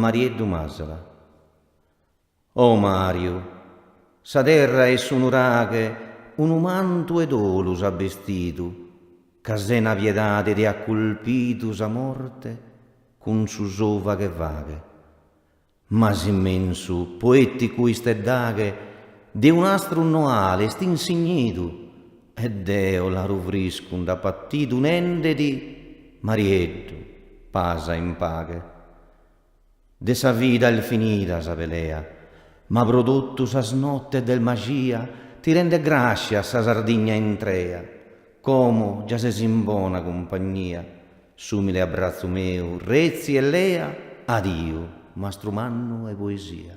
Marieddu Masala. O Mario, sa terra è su un'uraghe, un manto ed olus ha vestitu, ca se na piedade ti ha colpitu sa morte con su sova che vaghe. Ma s'immensu, poetico istedaghe, de un astro noale stinsignitu, e Deo la ruvriscun da pattitu un'ende di Marieddu, pasa in paghe. De sa vita il finita sa pelea, ma prodotto sa snotte del magia, ti rende gracia sa sardigna intrea, como già se in buona compagnia, sumile abbraccio meu, rezzi e lea, adio, mastro manno e poesia.